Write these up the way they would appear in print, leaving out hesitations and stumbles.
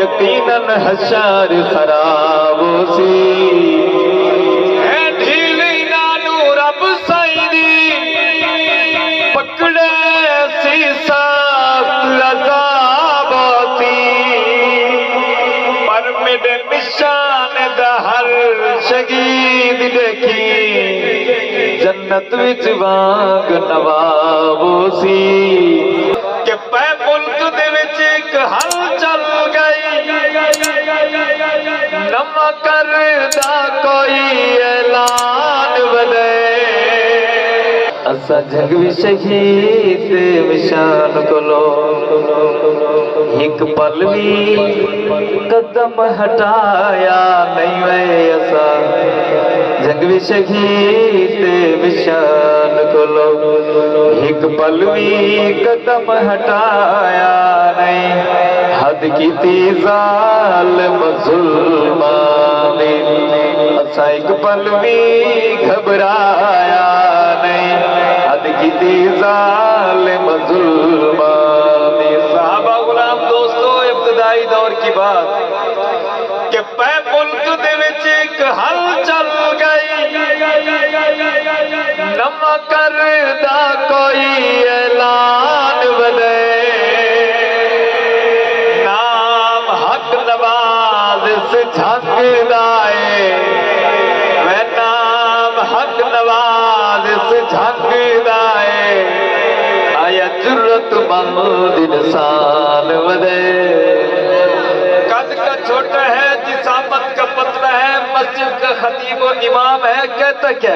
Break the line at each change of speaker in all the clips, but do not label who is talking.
यकीनन हशर खराब सी है ढीली नानू रब साईदी पकड़े सी साख्त अज़ाब सी पर मेरे निशान दा हर शहीद देखी जन्नत विच वांग नवाब सी कि पै मुल्क दे विच इक हल चल गई नवा करदा कोई ऐलान बदे असा जग भी शहीद विशान कोलो एक पल भी कदम हटाया नहीं वे असा जग भी शहीद विशान कोलो एक पल भी कदम हटाया नहीं हद की ज़ालिम ज़ुल्मा ने असा एक पल भी घबराया नहीं हद की ज़ालिम ज़ुल्मा ने सहाबा गुलाम दोस्तों इब्तिदाई दौर की बात कि पै मुल्क दे विच एक हल चल गई नवा करदा कोई ऐलान बदे नाम हक नवाज से झंकदा है मैं नाम हक नवाज से झंकदा है आया जुर्रतमंद इंसान बदे कद का छोटा है जिसामत का पतला है मस्जिद का खतीब और इमाम है कहता क्या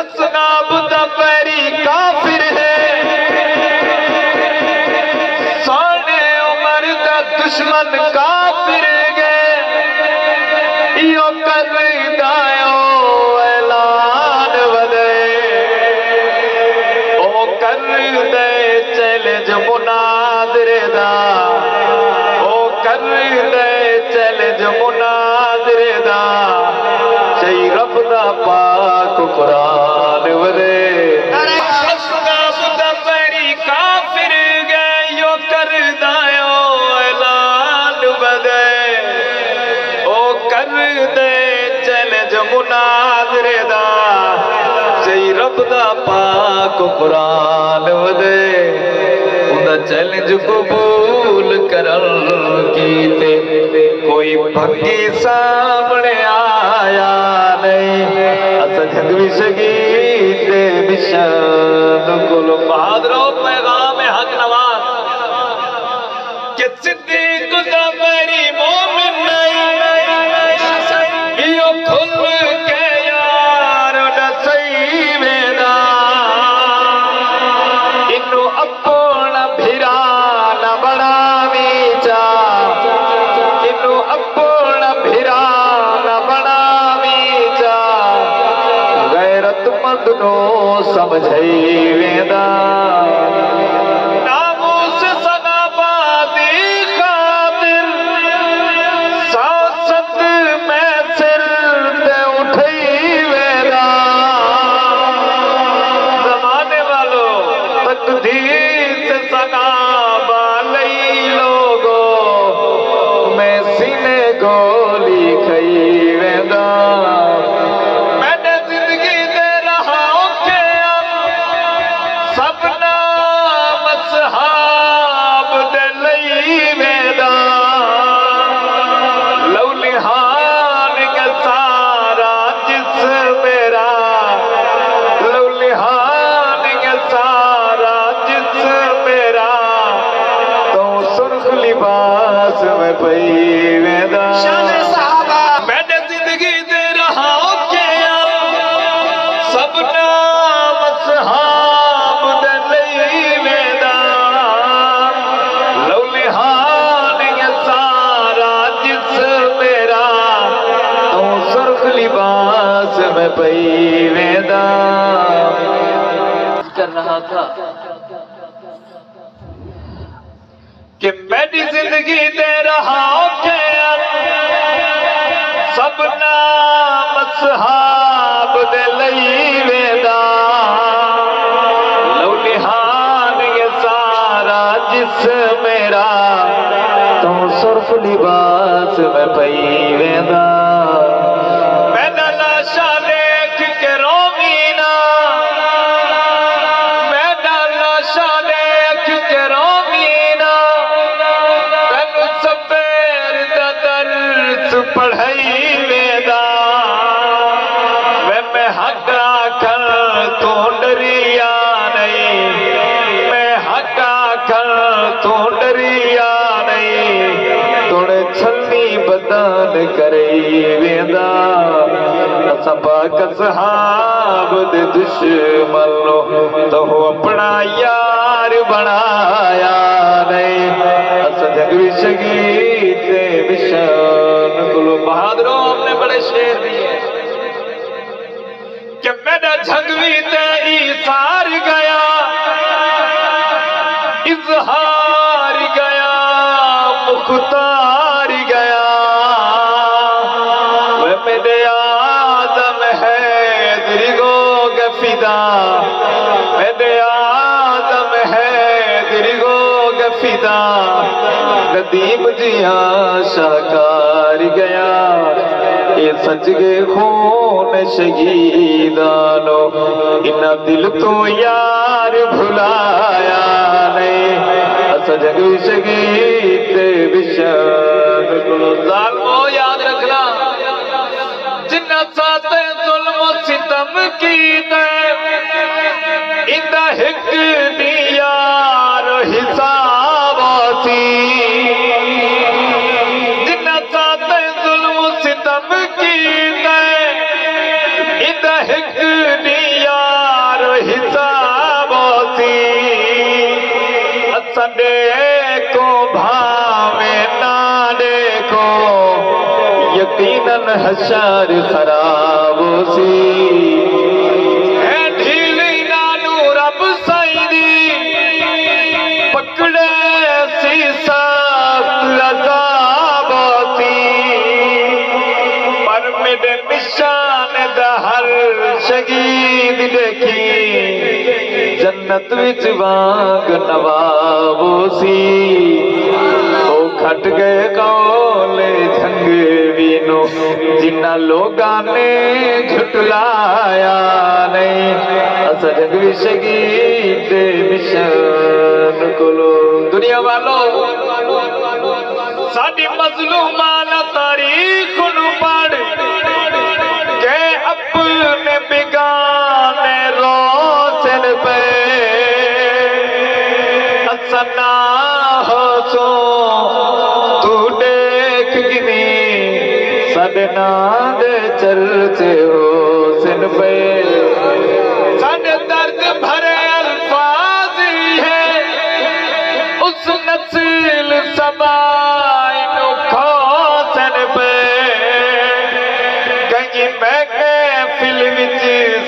असनाब दा पैरी काफिर है सोने उमर दा दुश्मन काफिर गए यो करदा ऐलान वदे ओ करदे चैलेंज मुनाज़रे दा ओ करदे चैलेंज मुनाज़रे दा सही रब दा पाक कुरान वदे काफिर गए यो करदा ऐलान वदे ओ करदे चैलेंज मुनाज़रे दा सही रब दा पाक कुरान वदे उदा चैलेंज कबूल करन कीते कोई भगी सामने आया नहीं असा जग भी शहीद निशान कोलो बहादरो पैगाम हक नवाज कि सिद्दीक दा मेरी मोमिन नहीं यो खुल के यार दसई वेदा इनु अपना भिरा न बनावी चा इनु अपना भिरा न बनावी चा गैरतमंद नो समझई वेदा नामूस सनाबादी खातिर सांसद में सिर दे उठई वेदा जमाने वालों तकदीर से सनाबा लई लोगो मैं सीने गोली खई वेदा मैंने जिंदगी दे रहा के सब नाम सहाब दे लई वेदा लौलिहान के सारा जिस मेरा लौलिहान के सारा जिस मेरा तो सुर्ख लिबास में पई वेदा मैंने जिंदगी दे रहा के सब नाम सहाब दे लई वेदा लौलिहान के सारा जिस मेरा तो सुर्ख लिबास में पई वेदा कर रहा था कि मेरी जिंदगी दे रहा के सब नाम सहाब दे लई वेदा लौलिहान ये सारा जिस मेरा तू सुर्ख लिबास में पई वेंदा मैंने लाशा देख के रोमीना मैंने लाशा देख के रोमीना तनु सफेर दा दर्स पढ़ाई वेंदा वे मैं हका कर तू डरिया नहीं मैं हका कर तू डरिया बदान करे वेंदा असां पाक सहाब दे दुश्मन तो अपना यार बनाया नहीं असां जंग शहीद ते विशान कुलो बहादुरों हमने बड़े शेर दिए कि मेरा जंगवी ते ईसार गया इजहार गया मुख्तार गया मेरे आदम है दिरिगो गफिदा मेरे आदम है दिरिगो गफिदा नदीम जिया शाहकार गया ये सच गए खून शहीदानो इन्ना दिल तो यार भुलाया नहीं असा जग शहीद विशान को जालमो याद रखना जिन्ना साथे जुल्म सितम कीते इंदा हिक नी यार हिसाब सी जिन्ना साथे जुल्म सितम कीते इंदा हिक नी यार हिसाब सी असंडे को भावे ना देखो यकीनन हशार खराब सी ढीली नानू रब साईदी पकड़े सी सख्त अज़ाब सी पर मेरे निशान दा हर शहीद देखी जन्नत विच वांग नवाब सी खट गए कौले झंग वीनो जिन्ना लोगा ने झुटलाया नहीं अस जग भी शहीद मिशन कोलो दुनिया वालों साडी मजलूमाना तारीख नु पढ़ के अपने बिगाने रोशन पे असना हो सो सदना दे चलते हो सिन पे साढ़े दर्द भरे अल्फाज है उस नस्ल समाई नु खोसन पे कहीं महफिल विच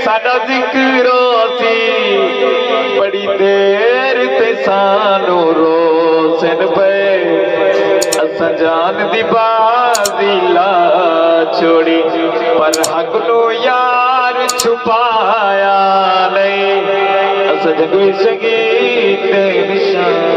साडा जिक्र सी बड़ी देर ते सानू रोसन पे असां जान दी बाजी ला छोड़ी पर हक नो यार छुपाया नहीं अस जग शहीद निशान